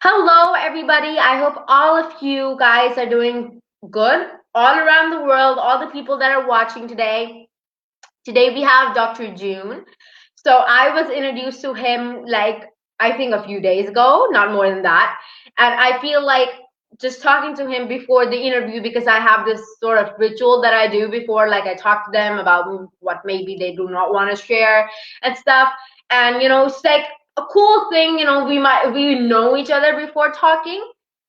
Hello, everybody. I hope all of you guys are doing good all around the world, all the people that are watching today. Today we have Dr. June. So I was introduced to him I think a few days ago, not more than that. And I feel like just talking to him before the interview, because I have this sort of ritual that I do before, like I talk to them about what maybe they do not want to share and stuff. And it's like a cool thing, we know each other before talking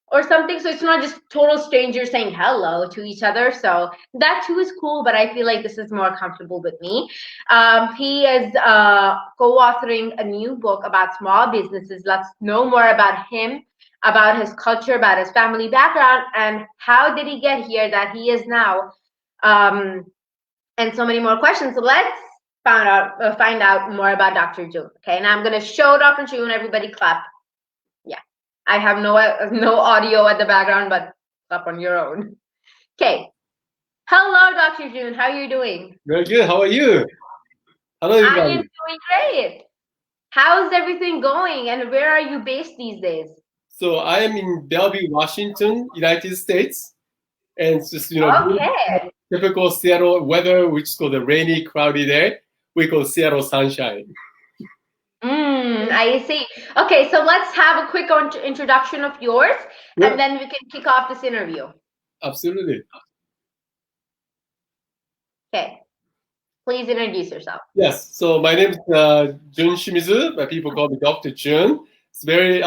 or something, so it's not just total strangers saying hello to each other. So that too is cool, but I feel like this is more comfortable with me. He is co-authoring a new book about small businesses. Let's know more about him, about his culture, about his family background, and how did he get here that he is now, and so many more questions. So let's find out more about Dr. June. Okay, and I'm gonna show Dr. June. Everybody clap. Yeah, I have no audio at the background, but clap on your own. Okay. Hello, Dr. June. How are you doing? Very good. How are you? Hello, I everybody. am doing great. How's everything going, and where are you based these days? So I am in Bellevue, Washington, United States, and it's just Okay. typical Seattle weather, which is called a rainy, cloudy day. We call Seattle sunshine. I see. Okay, so let's have a quick introduction of yours, Yeah, and then we can kick off this interview. absolutely. Okay. Please introduce yourself. Yes. So my name is June Shamizu, but people call me Dr. June. It's very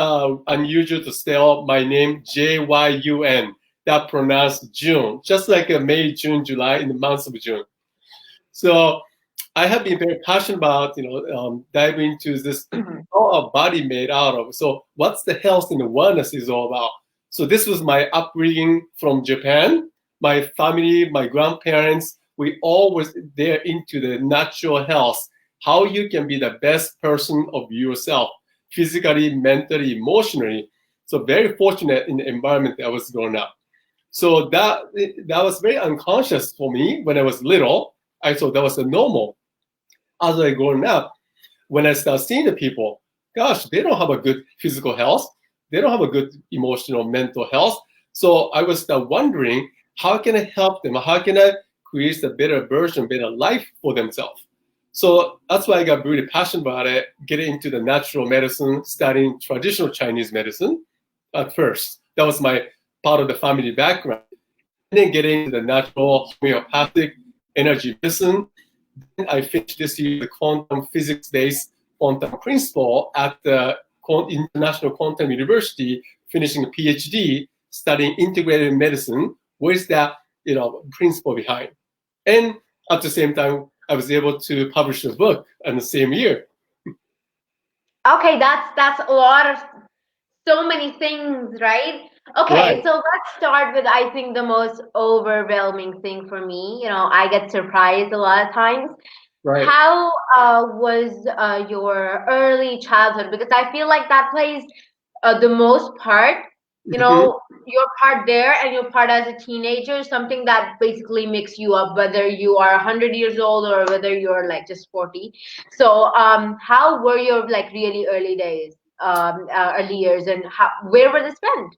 unusual to spell my name Jyun. That pronounced June, just like May, June, July in the month of June. So I have been very passionate about, diving into this how our body made out of. So what's the health and the wellness is all about. So this was my upbringing from Japan. My family, my grandparents, we always there into the natural health, how you can be the best person of yourself, physically, mentally, emotionally. So very fortunate in the environment that I was growing up. So that was very unconscious for me when I was little. I thought that was a normal. As I growing up, when I start seeing the people, gosh, they don't have a good physical health. They don't have a good emotional, mental health. So I was start wondering, how can I help them? How can I create a better version, better life for themselves? So that's why I got really passionate about it, getting into the natural medicine, studying traditional Chinese medicine at first. That was my part of the family background. And then getting into the natural homeopathic energy medicine. Then I finished this year the quantum physics-based quantum principle at the International Quantum University, finishing a PhD, studying integrated medicine with that principle behind. And at the same time, I was able to publish a book in the same year. Okay, that's a lot of so many things, right? Okay, Right. so let's start with, I think, the most overwhelming thing for me. I get surprised a lot of times. Right. How was your early childhood? Because I feel like that plays the most part, Mhm. your part there and your part as a teenager, something that basically makes you up, whether you are 100 years old or whether you're like just 40. So how were your like really early days, early years, and where were they spent?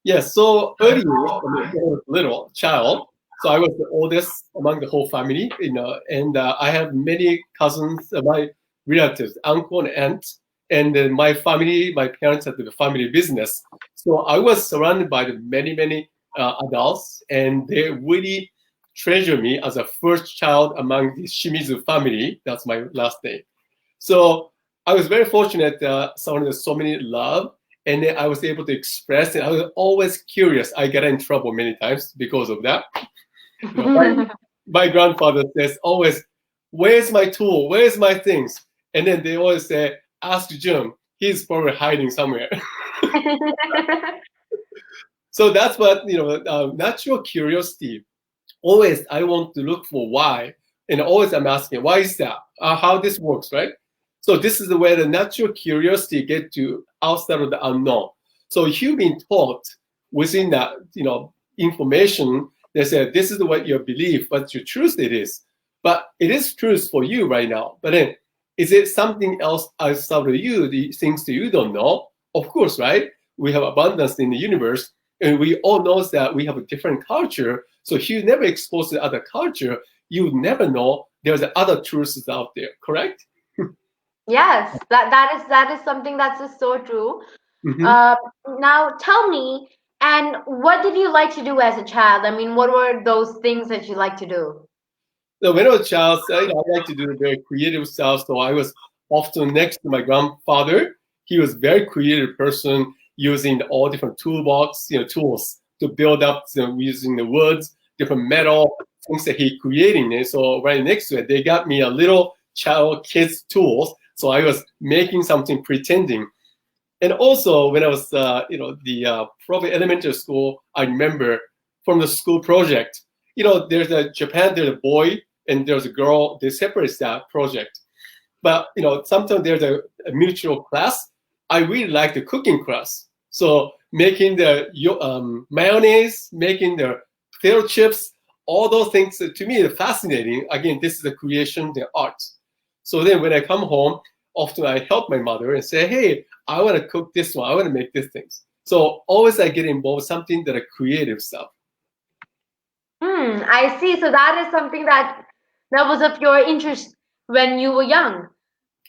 Yes. So earlier, when I was a little child, so I was the oldest among the whole family, and I have many cousins, my relatives, uncle and aunt, and then my family, my parents had the family business. So I was surrounded by the many adults, and they really treasure me as a first child among the Shimizu family. That's my last name. So I was very fortunate, surrounded with so many love, and then I was able to express it. I was always curious. I got in trouble many times because of that. My grandfather says always, "Where's my tool? Where's my things?" And then they always say, "Ask Jim. He's probably hiding somewhere." So that's what natural curiosity. Always, I want to look for why, and always I'm asking, why is that? How this works, right? So this is where the natural curiosity get to outside of the unknown. So you've been taught within that, information. They say this is what your belief, what your truth it is. But it is truth for you right now. But then, is it something else outside of you? The things that you don't know, of course, right? we have abundance in the universe, and we all know that we have a different culture. So if you never expose to other culture, you never know there's other truths out there. Correct? Yes, that is something that's just so true. Mm-hmm. Uh, Now tell me, and what did you like to do as a child? I mean, what were those things that you like to do? So when I was a child, I like to do very creative stuff. So I was often next to my grandfather. He was a very creative person, using all different tools to build up, using the woods, different metal things that he creating. And so right next to it, they got me a little child kids tools. So I was making something, pretending. And also when I was, the probably elementary school, I remember from the school project, there's a Japan, there's a boy and there's a girl, they separate that project. But, sometimes there's a mutual class. I really like the cooking class. So making the mayonnaise, making the potato chips, all those things to me are fascinating. Again, this is the creation, the art. So then when I come home, often I help my mother and say, hey, I want to cook this one. I want to make these things. So always I get involved with something that are creative stuff. I see. So that is something that was of your interest when you were young.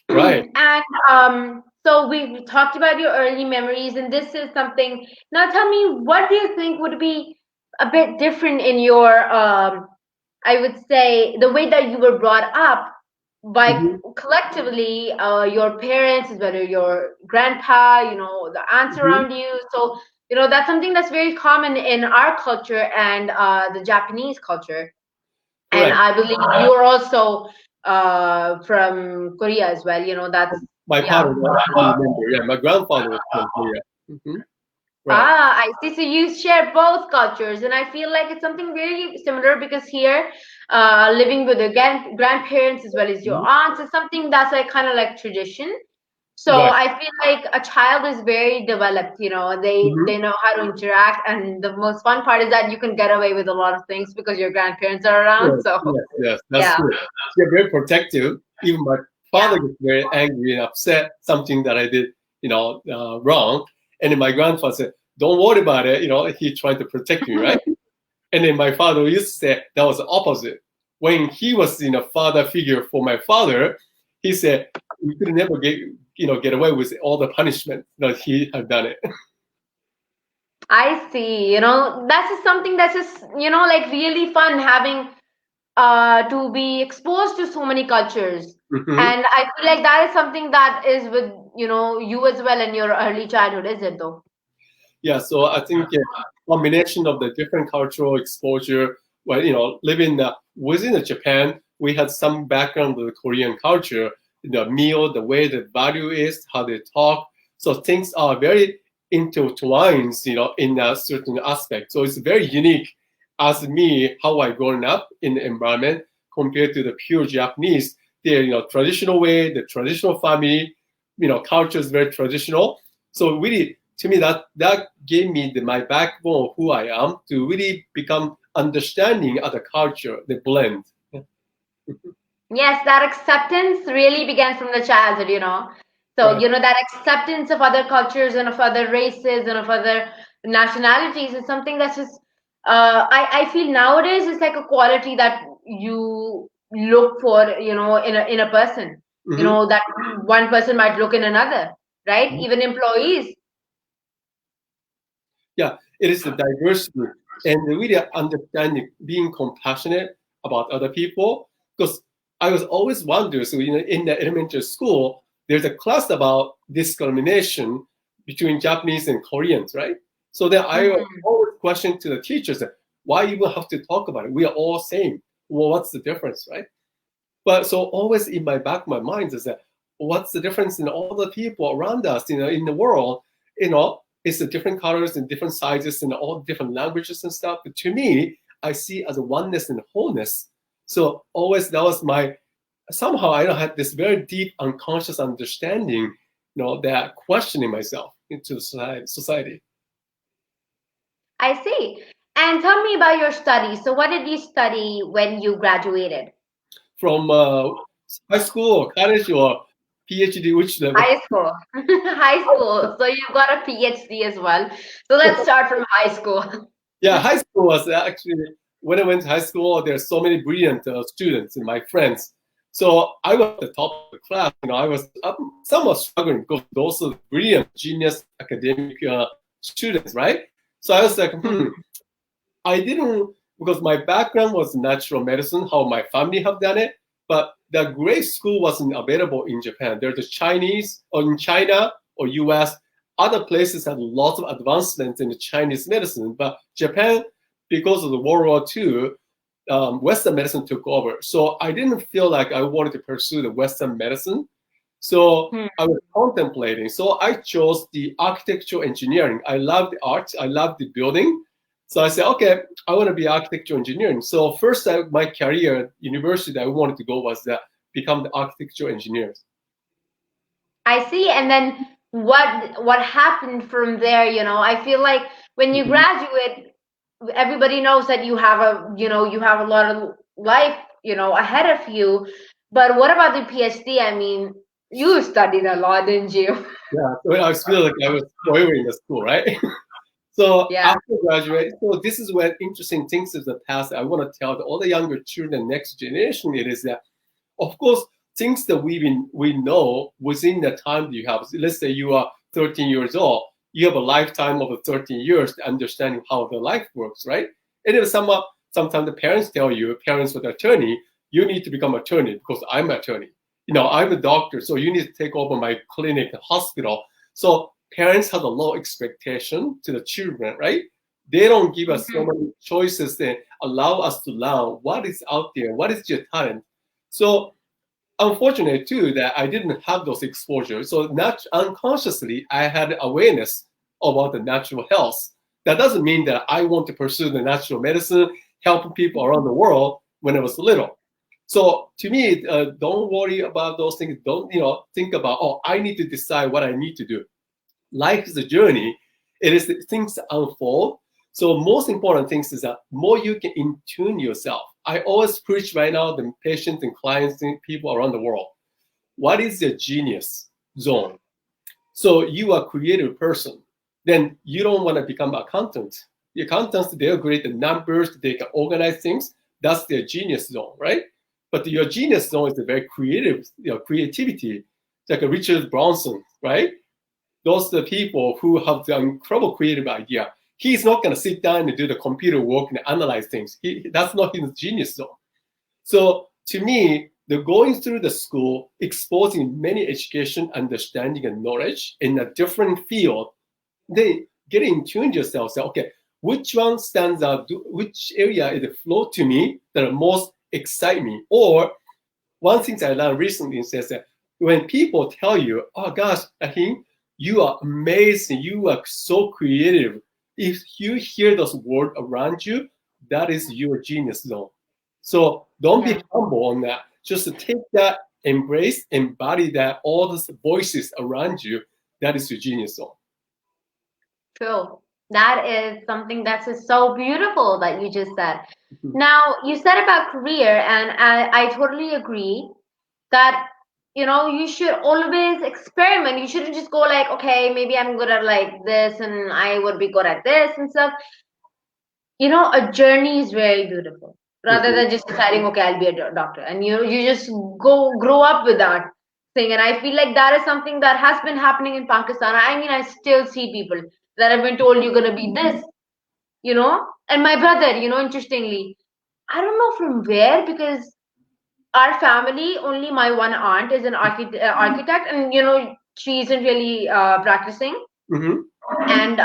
Right. And so we talked about your early memories, and this is something. Now, tell me, what do you think would be a bit different in your, I would say, the way that you were brought up by Mm-hmm. collectively your parents, whether your grandpa, the aunts Mm-hmm. around you. So, that's something that's very common in our culture and the Japanese culture. And Correct. I believe you're also from Korea as well. That's My yeah. father, I remember. Yeah, my grandfather was from Korea. Hmm. Right. Ah, I see. So you share both cultures, and I feel like it's something very similar because here, living with the grandparents as well as your Mhm. aunts is something that's like kind of like tradition. So Right. I feel like a child is very developed. Hmm. They know how to interact, and the most fun part is that you can get away with a lot of things because your grandparents are around. Yes, So yes, yes, that's yeah, true. They're very protective. Even my yeah. father gets very angry and upset something that I did, wrong. And then my grandfather said, "Don't worry about it." He tried to protect me, right? And then my father used to say that was the opposite. When he was in a father figure for my father, he said, "You could never get away with all the punishment that he had done it." I see. That's just something that's just, like really fun having to be exposed to so many cultures. Hmm. And I feel like that is something that is with, you as well in your early childhood, is it though? Yeah, so I think a combination of the different cultural exposure, well, living within Japan, we had some background of the Korean culture, the meal, the way the value is, how they talk. So things are very intertwined, in a certain aspect. So it's very unique as me, how I grown up in the environment compared to the pure Japanese. Their, traditional way, the traditional family, culture is very traditional. So really, to me, that gave me my backbone of who I am to really become understanding other culture, the blend. Yes, that acceptance really begins from the childhood. So, Right. that acceptance of other cultures and of other races and of other nationalities is something that's just, I feel nowadays it's like a quality that you look for, in a person, Hmm. that one person might look in another, right? Even employees. Yeah, it is the diversity and really understanding, being compassionate about other people. Because I was always wondering, so in the elementary school, there's a class about discrimination between Japanese and Koreans, right? So then I Mhm. always question to the teachers, why even have to talk about it? We are all same. Well, what's the difference, right? But so always in my back of my mind is that what's the difference in all the people around us, in the world, it's the different colors and different sizes and all different languages and stuff. But to me, I see as a oneness and wholeness. So always that was my somehow I don't have this very deep unconscious understanding, that questioning myself into the society. I see. And tell me about your studies. So, what did you study when you graduated? From high school or college or PhD, which level? High school. High school. So you've got a PhD as well. So let's start from high school. Yeah, high school was actually when I went to high school. There's so many brilliant students and my friends. So I was the top of the class. I was somewhat struggling because those are brilliant, genius academic students, right? So I was like, I didn't because my background was natural medicine, how my family have done it, but the grade school wasn't available in Japan. There's the Chinese or in China or US. Other places had lots of advancements in the Chinese medicine, but Japan, because of the World War II, Western medicine took over. So I didn't feel like I wanted to pursue the Western medicine. So I was contemplating. So I chose the architectural engineering. I love the art. I love the building. So I said, okay, I want to be architectural engineering. So first, my career university that I wanted to go was become the architectural engineer. I see. And then what happened from there, I feel like when you graduate, everybody knows that you have a lot of life, ahead of you. But what about the PhD? I mean, you studied a lot, didn't you? Yeah, so I feel like I was forever in the school, right? So Yeah. after graduate, so this is where interesting things of the past I want to tell all the younger children, next generation. It is that, of course, things that we know within the time that you have. Let's say you are 13 years old, you have a lifetime of 13 years to understanding how the life works, right? And then sometimes the parents tell you, parents with attorney, you need to become attorney because I'm an attorney. I'm a doctor, so you need to take over my clinic, hospital. So parents have a low expectation to the children, right? They don't give us so many choices that allow us to learn what is out there, what is your talent. So unfortunately too that I didn't have those exposures. So not unconsciously I had awareness about the natural health. That doesn't mean that I want to pursue the natural medicine, helping people around the world when I was little. So to me, don't worry about those things. Don't think about, oh, I need to decide what I need to do. Life is a journey. It is things unfold. So most important things is that more you can in tune yourself. I always preach right now the patients and clients and people around the world. What is your genius zone? So you are a creative person. Then you don't want to become an accountant. The accountants, they're great at numbers, they can organize things. That's their genius zone, right? But your genius zone is a very creative, creativity, like a Richard Branson, right? Those are the people who have the incredible creative idea. He's not going to sit down and do the computer work and analyze things. That's not his genius zone. So to me, the going through the school, exposing many education, understanding, and knowledge in a different field, then get in tune yourself. Say, okay, which one stands out? Which area is the flow to me that most excite me? Or one thing I learned recently is that when people tell you, "Oh gosh, Ahim, you are amazing. You are so creative." If you hear those words around you, that is your genius zone. So don't be humble on that. Just take that, embrace, embody that, all those voices around you. That is your genius zone. True. That is something that's just so beautiful that you just said. Now, you said about career, and I totally agree that you should always experiment. You shouldn't just go like, okay, maybe I'm good at like this and I would be good at this and stuff. A journey is very beautiful rather than just deciding, okay, I'll be a doctor, and you just go grow up with that thing. And I feel like that is something that has been happening in Pakistan. I mean, I still see people that have been told you're going to be this, and my brother, interestingly, I don't know from where, because our family, only my one aunt is an architect, and she isn't really practicing. Mm-hmm. And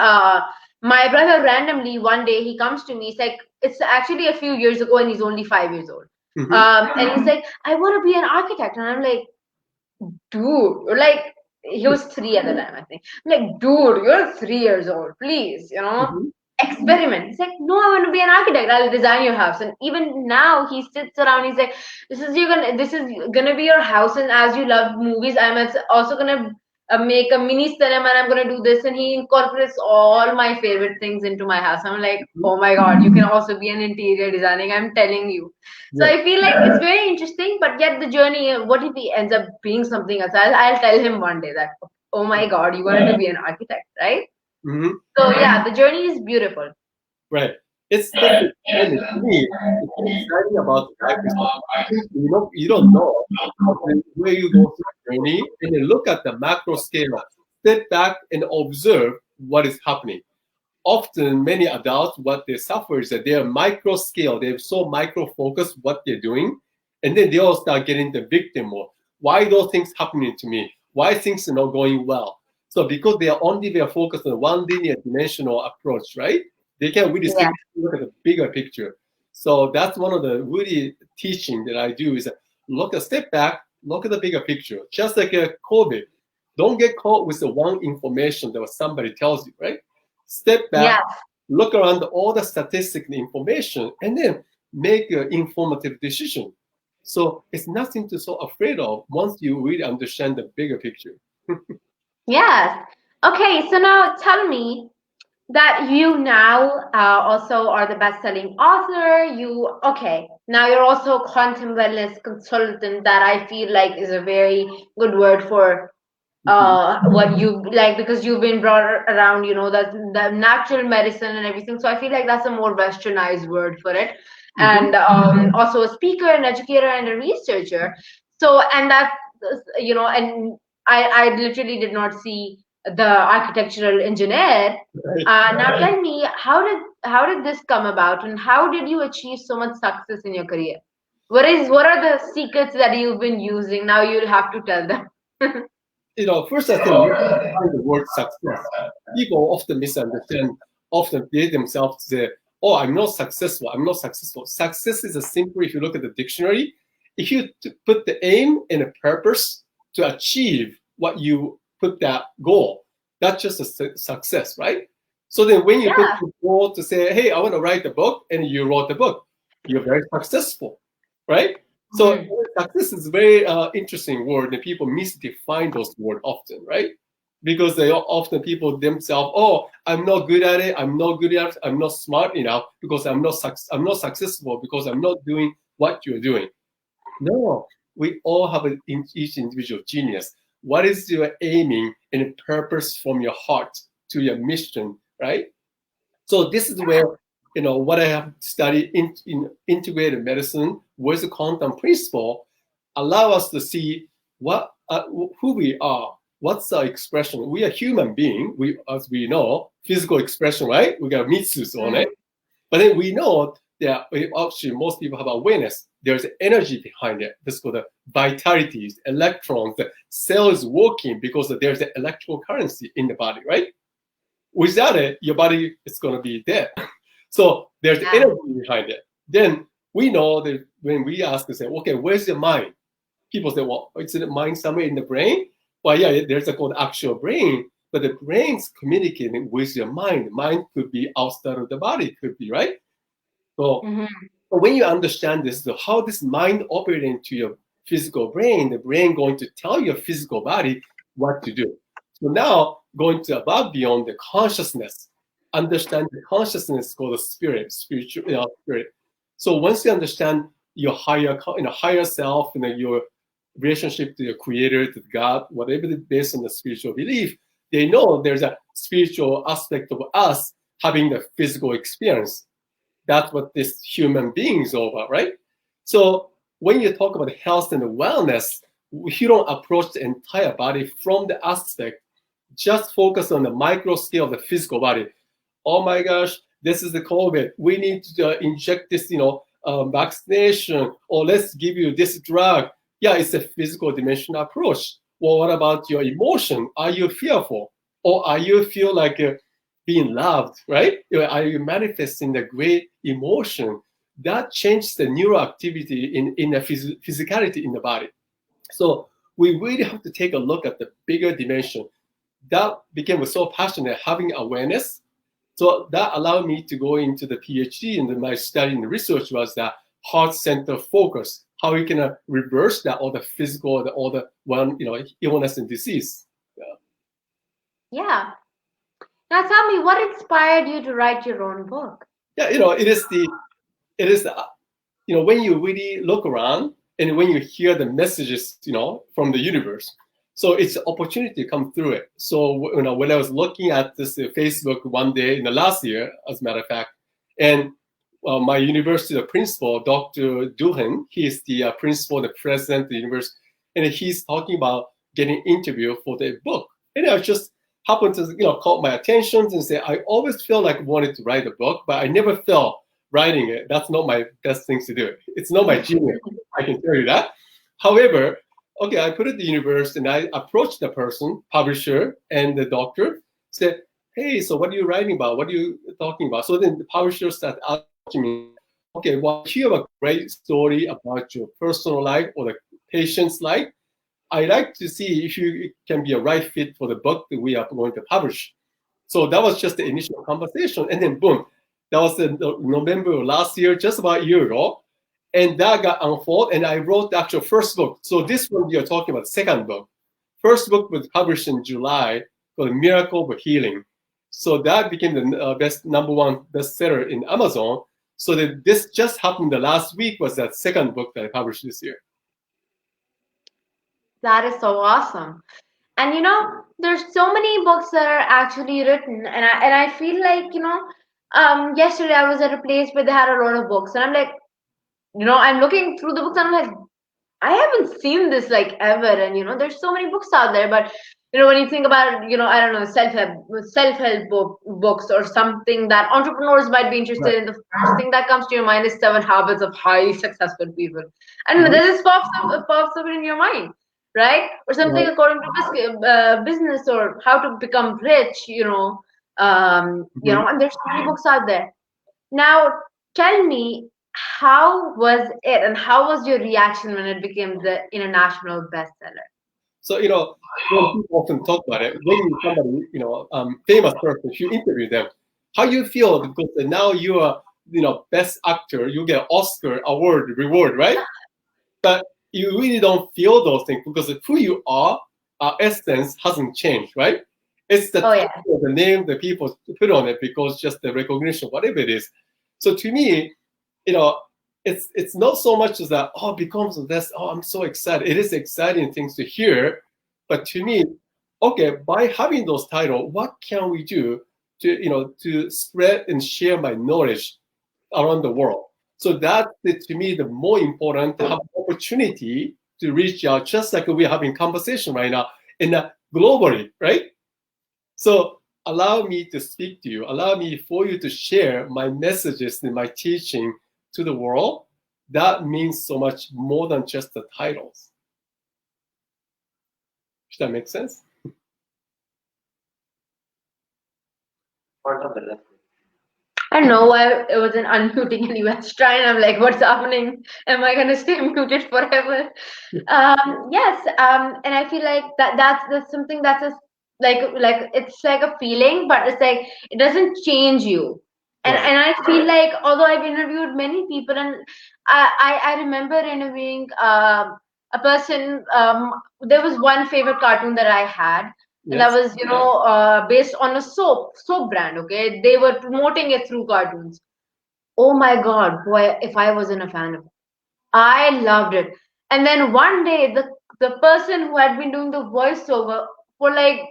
my brother randomly one day he comes to me. He's like, it's actually a few years ago, and he's only 5 years old. Mm-hmm. And he's like, I want to be an architect, and I'm like, dude, like, he was 3 at the time, I think. I'm like, dude, you're 3 years old, please, Mm-hmm. experiment. He's like, no, I want to be an architect. I'll design your house. And even now, he sits around. He's like, this is gonna be your house. And as you love movies, I'm also gonna make a mini cinema and I'm going to do this. And he incorporates all my favorite things into my house. I'm like, oh my God, you can also be an interior designing. I'm telling you. So Yeah. I feel like it's very interesting, but yet the journey, what if he ends up being something else? I'll tell him one day that, oh my God, you wanted to be an architect, right? Mm-hmm. So yeah, the journey is beautiful. Right. That's the journey. To me, it's exciting about life is that you don't know where you go through the journey, and then look at the macro scale, step back and observe what is happening. Often, many adults, what they suffer is that they're micro scale, they're so micro focused what they're doing, and then they all start getting the victim mode. Why those things happening to me? Why things are not going well? So because they are only they are focused on one linear dimensional approach, right? They can't really Yeah. look at the bigger picture. So that's one of the really teaching that I do is look a step back, look at the bigger picture. Just like a COVID, don't get caught with the one information that somebody tells you, right? Step back, Yeah. look around all the statistical information, and then make an informative decision. So it's nothing to so afraid of once you really understand the bigger picture. Yes. Okay, so now tell me that you now also are the best-selling author. You okay? Now you're also a quantum wellness consultant. That I feel like is a very good word for Mhm. what you like because you've been brought around. You know that the natural medicine and everything. So I feel like that's a more westernized word for it. Mhm. And also a speaker, an educator, and a researcher. So and that and I literally did not see the architectural engineer. Right. Now tell me, how did this come about, and how did you achieve so much success in your career? What are the secrets that you've been using? Now you'll have to tell them. First I think let's define the word success. People often misunderstand, often they themselves say, "Oh, I'm not successful. I'm not successful." Success is a simple. If you look at the dictionary, if you put the aim and a purpose to achieve what you put that goal, that's just a success, right? So then, when you put Yeah. the goal to say, "Hey, I want to write a book," and you wrote the book, you're very successful, right? So Mhm. success is a very interesting word, and people misdefine those words often, right? Because they are often people themselves, oh, I'm not good at it, I'm not good at it, I'm not smart enough because I'm not successful because I'm not doing what you're doing. No, we all have each individual genius. What is your aiming and purpose from your heart to your mission, right? So this is where what I have studied in integrated medicine with the quantum principle allow us to see what who we are. What's our expression? We are human being. We, as we know, physical expression, right? We got mitsus on it. Mhm. But then we know that actually most people have awareness. There's energy behind it. This is called the vitality, electrons. The cell is working because there's an electrical currency in the body, right? Without it, your body is going to be dead. So there's Yeah. energy behind it. Then we know that when we ask to say, okay, where's your mind? People say, well, is the mind somewhere in the brain? Well, yeah, there's a called actual brain, but the brain's communicating with your mind. Mind could be outside of the body, could be, right? So Mhm. when you understand this, so how this mind operates into your physical brain, the brain going to tell your physical body what to do. So now going to above beyond the consciousness, understand the consciousness called the spiritual, spirit. So once you understand your higher self, your relationship to your creator, to God, whatever it is based on the spiritual belief, they know there's a spiritual aspect of us having the physical experience. That's what this human being is all about, right? So when you talk about health and wellness, you don't approach the entire body from the aspect, just focus on the micro scale of the physical body. Oh my gosh, this is the COVID. We need to inject this, vaccination, or let's give you this drug. Yeah, it's a physical dimension approach. Well, what about your emotion? Are you fearful? Or are you feel like being loved, right? Are you manifesting the great emotion? That changes the neural activity in the physicality in the body. So we really have to take a look at the bigger dimension. That became so passionate having awareness. So that allowed me to go into the PhD, and then my study and research was that heart center focus, how we can reverse that all the physical, all the one illness and disease. Yeah. Now tell me, what inspired you to write your own book? Yeah, it is the, when you really look around and when you hear the messages, from the universe. So it's an opportunity to come through it. So, when I was looking at this Facebook one day in the last year, as a matter of fact, and my university the principal, Dr. Duhan, he is the principal, the president of the university, and he's talking about getting interview for the book. And I just happened to, caught my attention and say, I always feel like I wanted to write a book, but I never felt writing it. That's not my best thing to do. It's not my genius. I can tell you that. However, okay, I put it in the universe and I approached the person, publisher, and the doctor, said, hey, so what are you writing about? What are you talking about? So then the publisher started asking me, okay, well, you have a great story about your personal life or the patient's life. I like to see if you can be a right fit for the book that we are going to publish. So that was just the initial conversation. And then boom, that was in November of last year, just about a year ago. And that got unfolded. And I wrote the actual first book. So this one you're talking about, second book. First book was published in July called Miracle of Healing. So that became the best number one bestseller in Amazon. So that this just happened the last week was that second book that I published this year. That is so awesome. And there's so many books that are actually written, and I feel like yesterday I was at a place where they had a lot of books, and I'm like, I'm looking through the books, and I'm like, I haven't seen this like ever, and there's so many books out there, but when you think about I don't know, self-help books or something that entrepreneurs might be interested Right. in, the first thing that comes to your mind is Seven Habits of Highly Successful People, and Mhm. this just pops up in your mind, right? Or something Right. according to business or how to become rich, Mhm. and there's so many books out there. Now, tell me, how was it and how was your reaction when it became the international bestseller? So, when people often talk about it, when you somebody, famous person, if you interview them, how you feel because now you are, best actor, you get Oscar award reward, right? But you really don't feel those things because of who you are, our essence hasn't changed, right? It's the Oh yeah. title, the name that people put on it because just the recognition, whatever it is. So to me, you know, it's not so much as that, oh, becomes this, oh, I'm so excited. It is exciting things to hear. But to me, okay, by having those titles, what can we do to spread and share my knowledge around the world? So that to me the more important to have opportunity to reach out, just like we're having conversation right now, in globally, right? So allow me to speak to you, allow me for you to share my messages and my teaching to the world. That means so much more than just the titles. Does that make sense? I don't know why it wasn't unmuting and you was trying. I'm like, what's happening? Am I gonna stay muted forever? Yes. And I feel like that's something that's like it's like a feeling, but it's like it doesn't change you. And Right. and I feel like although I've interviewed many people, and I remember interviewing a person. There was one favorite cartoon that I had, and that Yes. was based on a soap brand. Okay, they were promoting it through cartoons. Oh my god, boy, if I wasn't a fan of it, I loved it. And then one day the person who had been doing the voiceover for like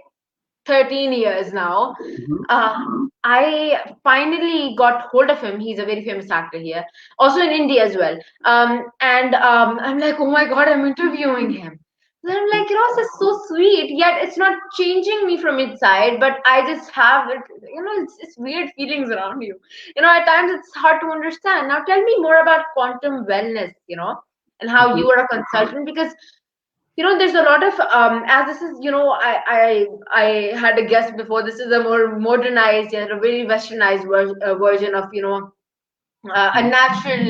13 years now, Mhm. I finally got hold of him. He's a very famous actor here, also in India as well. And I'm like, oh my god, I'm interviewing him. Then I'm like, this is so sweet, yet it's not changing me from inside, but I just have it, it's weird feelings around you. At times it's hard to understand. Now tell me more about quantum wellness, and how Mhm. you are a consultant, because there's a lot of as this is I had a guess before, this is a more modernized and a very westernized version of a natural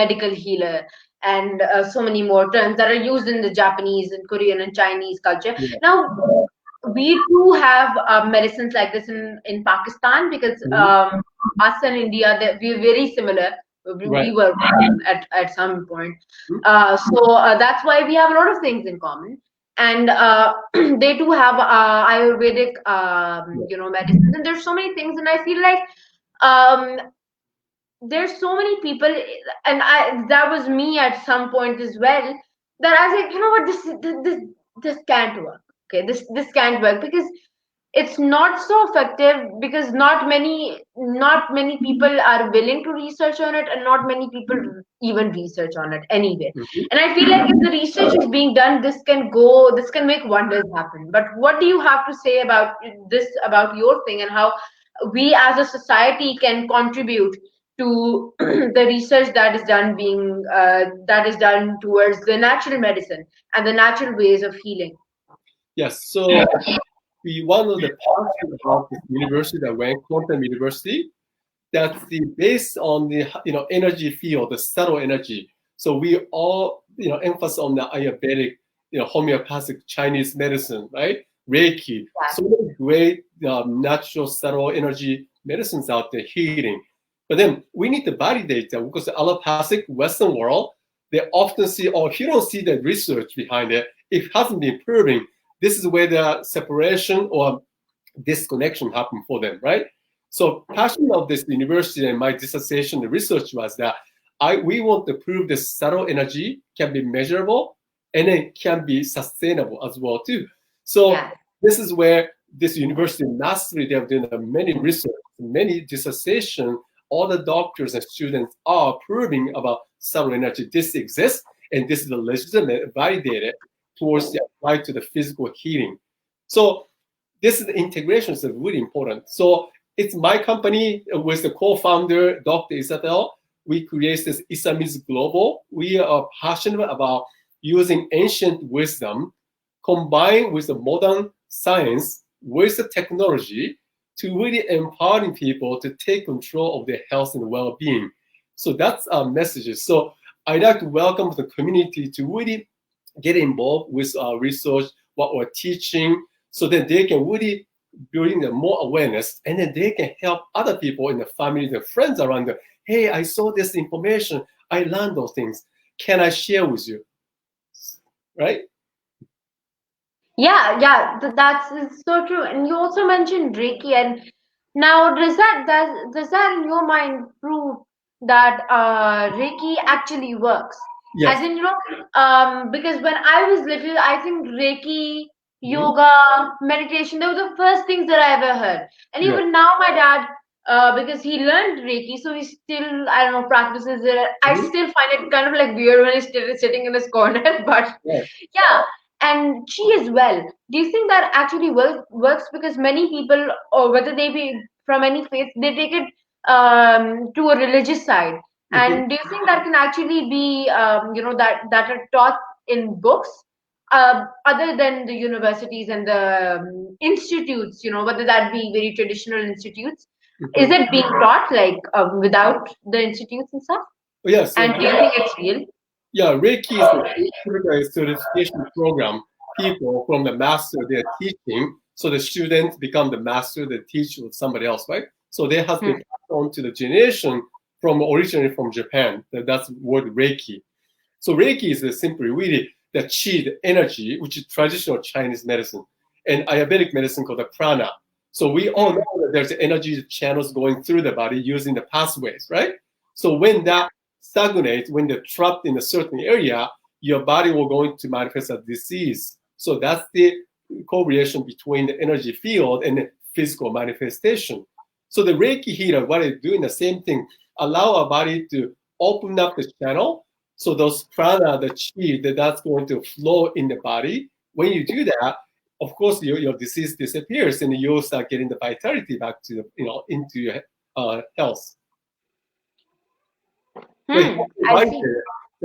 medical healer, and so many more terms that are used in the Japanese and Korean and Chinese culture. Yeah. Now we do have medicines like this in Pakistan, because Mhm. us and India, we're very similar. Right. We were at some point. Mhm. So that's why we have a lot of things in common. and they do have Ayurvedic, Yeah. medicines, and there's so many things, and I feel like um, there's so many people, and that was me at some point as well, that I was like, you know what, this can't work. Okay, this can't work because it's not so effective, because not many people are willing to research on it, and not many people even research on it anyway. Mhm. And I feel like if the research is being done, this can make wonders happen. But what do you have to say about this, about your thing, and how we as a society can contribute to the research that is done towards the natural medicine and the natural ways of healing? Yes. So we one of the parts about this university that went quantum university, that's the based on the energy field, the subtle energy. So we all emphasis on the Ayurvedic, homeopathic Chinese medicine, right? Reiki, Yeah. so many great natural subtle energy medicines out there healing. But then we need to validate that, because the allopathic Western world, they often see, or you don't see the research behind it. It hasn't been proven. This is where the separation or disconnection happened for them, right? So passion of this university and my dissertation, the research was that we want to prove this subtle energy can be measurable and it can be sustainable as well too. So Yeah. this is where this university mastery, they have done many research, many dissertation, all the doctors and students are proving about subtle energy. This exists and this is a legitimate, validated towards the applied to the physical healing. So this is the integration is really important. So it's my company with the co-founder, Dr. Isabel. We create this Isamiz Global. We are passionate about using ancient wisdom combined with the modern science with the technology to really empowering people to take control of their health and well-being. So that's our messages. So I'd like to welcome the community to really get involved with our research, what we're teaching, so that they can really bring more awareness, and then they can help other people in the family, their friends around them. Hey, I saw this information. I learned those things. Can I share with you? Right? Yeah, yeah, that's is so true. And you also mentioned Reiki, and now does that in your mind prove that Reiki actually works? As Yes. in, because when I was little, I think Reiki, Mhm. yoga, meditation, they were the first things that I ever heard. And Yeah. even now, my dad, because he learned Reiki, so he still, I don't know, practices it. I Mhm. still find it kind of like weird when he's still sitting in his corner, but Right. yeah. And she as well. Do you think that actually works? Because many people, or whether they be from any faith, they take it to a religious side. Mhm. And do you think that can actually be, that are taught in books, other than the universities and the institutes? Whether that be very traditional institutes, is Mhm. it being taught like without the institutes and stuff? Yeah. So And do you think it's real? yeah, Reiki is a certification program. People from the master they're teaching, so the students become the master, they teach with somebody else, right? So they has been Hmm. passed on to the generation from originally from Japan. That's the word Reiki. So Reiki is simply really the chi, the energy, which is traditional Chinese medicine, and Ayurvedic medicine called the prana. So we all Hmm. know that there's energy channels going through the body using the pathways, right? So when that stagnates, when they're trapped in a certain area, your body will going to manifest a disease. So that's the correlation between the energy field and the physical manifestation. So the Reiki healer, what it's doing the same thing, allow our body to open up the channel, so those prana, the chi, that's going to flow in the body. When you do that, of course, your disease disappears and you start getting the vitality back to into your health. But Hmm. I see.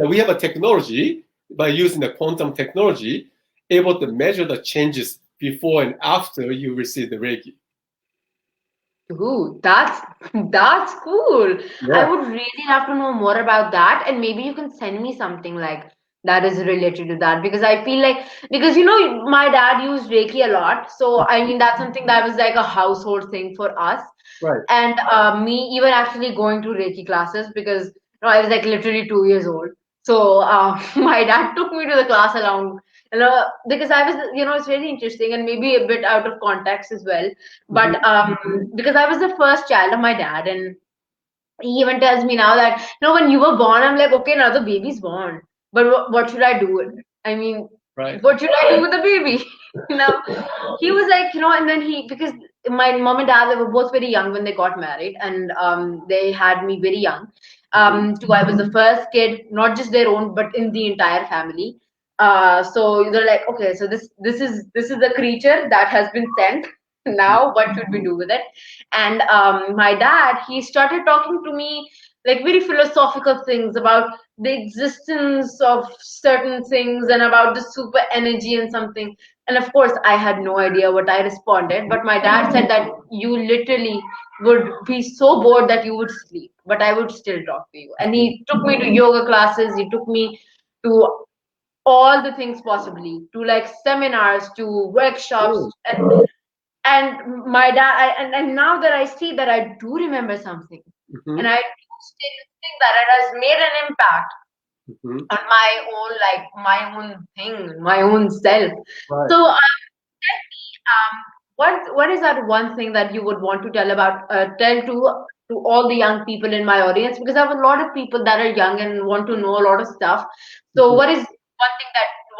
we have a technology by using the quantum technology, able to measure the changes before and after you receive the Reiki. Ooh, that's cool. I Yeah, would really have to know more about that, and maybe you can send me something like that is related to that, because I feel like, because my dad used Reiki a lot, so I mean that's something that was like a household thing for us, right. and me even actually going to Reiki classes, because I was like literally 2 years old, so my dad took me to the class along, Because I was, it's really interesting and maybe a bit out of context as well. Mhm. But because I was the first child of my dad, and he even tells me now that, when you were born, I'm like, okay, now the baby's born, but what should I do with it? I mean, Right. what should I do with the baby? Now, he was like, and then because my mom and dad, they were both very young when they got married, and they had me very young. Mhm. Too, I was the first kid, not just their own, but in the entire family. So they're like, okay, so this is the creature that has been sent. Now, what should we do with it? And my dad, he started talking to me like very philosophical things about the existence of certain things and about the super energy and something. And of course, I had no idea what I responded, but my dad said that you literally would be so bored that you would sleep, but I would still talk to you. And Mhm. he took me to yoga classes, he took me to all the things possibly, to like seminars, to workshops. Oh. And my dad, and now that I see that I do remember something, and Mhm. I do still think that it has made an impact Mhm. on my own thing, my own self. Right. So tell me, what is that one thing that you would want to tell to all the young people in my audience? Because I have a lot of people that are young and want to know a lot of stuff. So Mhm. what is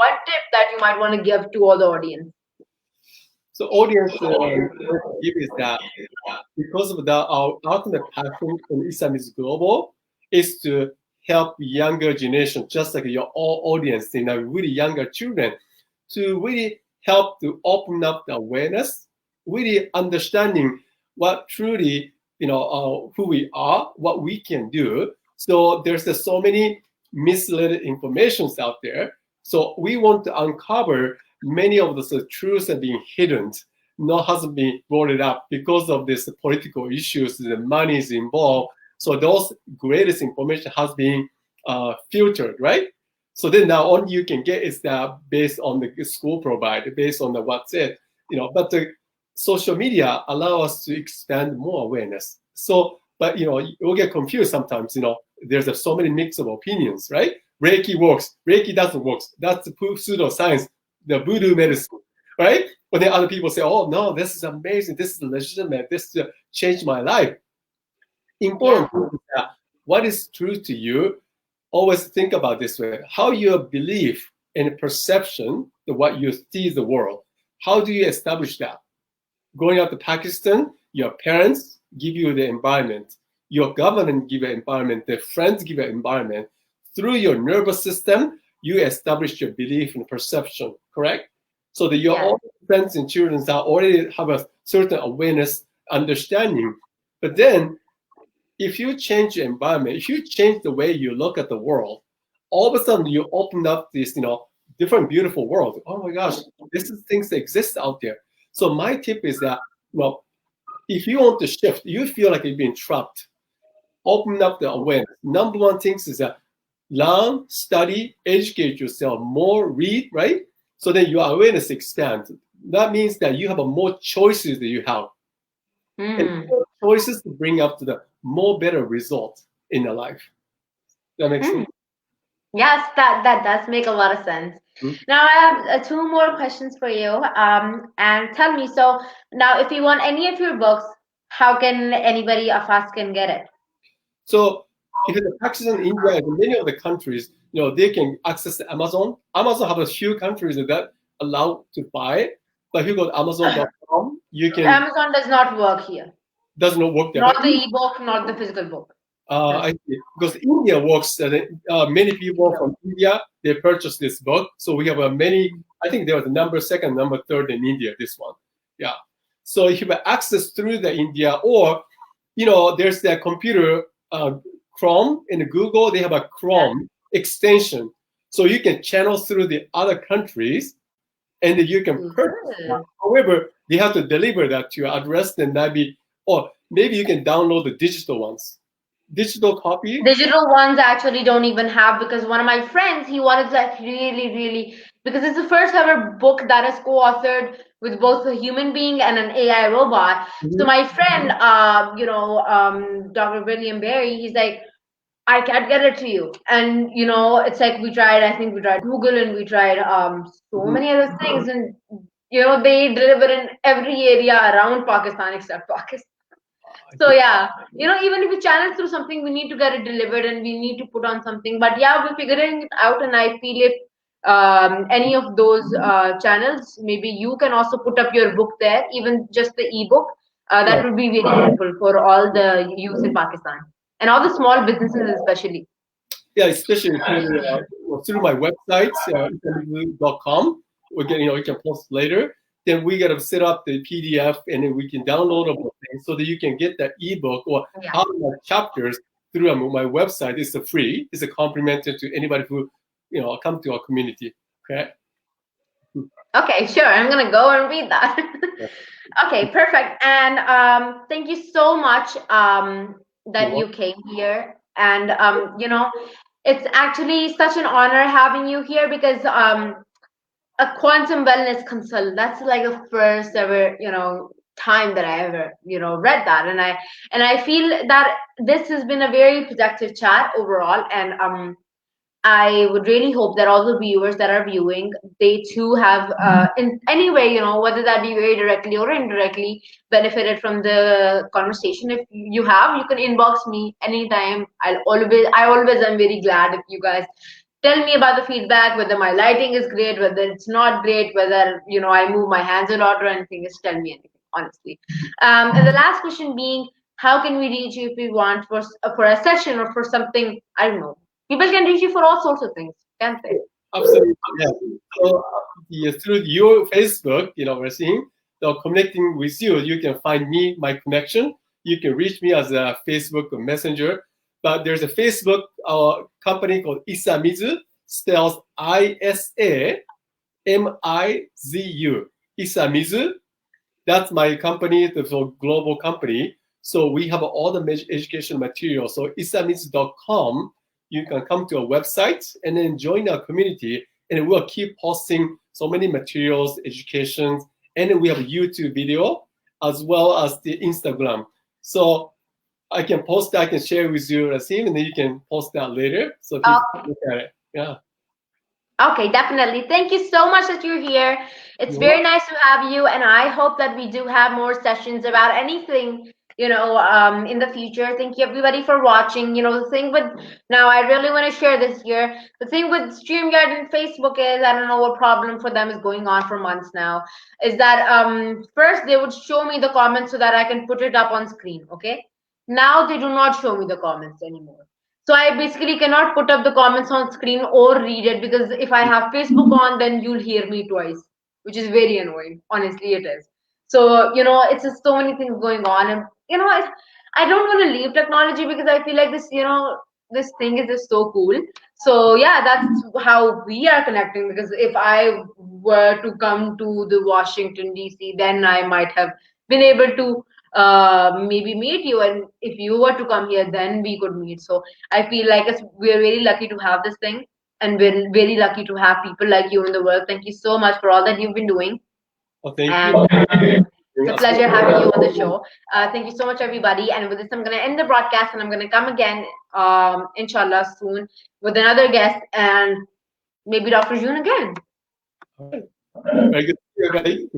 one tip that you might want to give to all the audience? So audience, what to give is that because of that, our ultimate passion in Islam is global, is to help younger generation, just like your all audience, really younger children, to really help to open up the awareness, really understanding what truly, who we are, what we can do. So there's so many misled informations out there. So we want to uncover many of the truths are being hidden, not hasn't been brought it up because of this political issues, the money is involved. So those greatest information has been filtered, right? So then now all you can get is that based on the school provider, based on the what's it, but the social media allow us to expand more awareness. So, but you'll get confused sometimes, there's so many mix of opinions, right? Reiki works, Reiki doesn't work. That's pseudoscience, the voodoo medicine, right? But then other people say, oh no, this is amazing, this is legitimate, this changed my life. Yeah. Important is that what is true to you, always think about this way. How your belief and perception of what you see the world, how do you establish that? Going out to Pakistan, your parents give you the environment, your government give you environment, their friends give you environment. Through your nervous system, you establish your belief and perception, correct? So that your Yes. own friends and children are already have a certain awareness, understanding. But then if you change your environment, if you change the way you look at the world, all of a sudden you open up this, different beautiful world. Oh my gosh, this is things that exist out there. So my tip is that, well, if you want to shift, you feel like you're being trapped, open up the awareness. Number one thing is that learn, study, educate yourself, more read, right? So then your awareness expands. That means that you have a more choices that you have. And Hmm. more choices to bring up to the more better result in your life. That makes Hmm. sense. Yes, that does make a lot of sense. Mhm. Now I have two more questions for you. And tell me, so now if you want any of your books, how can anybody of us can get it? So if it's Pakistan, India, and many of the countries, they can access Amazon. Amazon have a few countries that allow to buy it. But if you go to Amazon.com, you can Amazon does not work here. does not work there. But Not the ebook, not the physical book. I Does see. Because India works, many people from India they purchase this book. So we have a many. I think there was a number second, number third in India. This one, yeah. So if you have access through the India, or there's that computer Chrome in Google. They have a yeah. Chrome extension, so you can channel through the other countries, and you can purchase that. Good. However, they have to deliver that to your address. Then or maybe you can download the digital ones, digital copy. Digital ones actually don't even have, because one of my friends, he wanted to like really, really, because it's the first ever book that is co-authored with both a human being and an AI robot. So Mhm. my friend, Dr. William Barry, he's like, I can't get it to you. And it's like I think we tried Google and we tried so Mhm. many other things, and they deliver in every area around Pakistan except Pakistan. I So think, yeah, even if we challenge through something, we need to get it delivered and we need to put on something. But yeah, we're figuring it out, and I feel if any of those channels, maybe you can also put up your book there, even just the ebook. yeah, That would be very helpful for all the youth in Pakistan and all the small businesses, especially. yeah, especially through my website, islamic.com. We can, you can post later. Then we got to set up the PDF and then we can downloadable things so that you can get that ebook or Yeah. how my chapters through my website. It's a free. It's a complimentary to anybody who, come to our community. Okay. Okay, sure. I'm gonna go and read that. Okay, perfect. And thank you so much You're that you welcome. came here. And it's actually such an honor having you here because a quantum wellness consult, that's like the first ever, time that I ever, read that. And I feel that this has been a very productive chat overall. And I would really hope that all the viewers that are viewing, they too have, in any way, whether that be very directly or indirectly, benefited from the conversation. If you have, you can inbox me anytime. I always am very glad if you guys tell me about the feedback, whether my lighting is great, whether it's not great, whether, I move my hands a lot or anything. Just tell me anything, honestly. And the last question being, how can we reach you if we want for a session or for something, I don't know. People can reach you for all sorts of things, can't they? Absolutely. Yeah. So through your Facebook, we're seeing, so connecting with you, you can find me, my connection. You can reach me as a Facebook messenger. But there's a Facebook company called Isamizu, spells Isamizu. Isamizu. That's my company, the global company. So we have all the education material. So isamizu.com, you can come to our website and then join our community. And we'll keep posting so many materials, educations, and then we have a YouTube video as well as the Instagram. So I can post that, I can share with you, Rasim, and then you can post that later so people can Okay. look at it. Yeah. Okay, definitely. Thank you so much that you're here. It's You're welcome. very nice to have you, and I hope that we do have more sessions about anything, in the future. Thank you everybody for watching. The thing with now, I really want to share this here. The thing with StreamYard and Facebook is, I don't know what problem for them is going on for months now. Is that first they would show me the comments so that I can put it up on screen. Okay, now they do not show me the comments anymore. So I basically cannot put up the comments on screen or read it, because if I have Facebook on, then you'll hear me twice, which is very annoying. Honestly, it is. So, it's just so many things going on. And, I don't want to leave technology because I feel like this thing is just so cool. So, yeah, that's how we are connecting. Because if I were to come to the Washington, D.C., then I might have been able to maybe meet you. And if you were to come here, then we could meet. So, I feel like we're very lucky to have this thing, and we're very lucky to have people like you in the world. Thank you so much for all that you've been doing. Well, thank you. And it's a As well. pleasure having you on the show. Thank you so much, everybody. And with this, I'm going to end the broadcast, and I'm going to come again, inshallah, soon with another guest and maybe Dr. June again. All right. Very good. Everybody.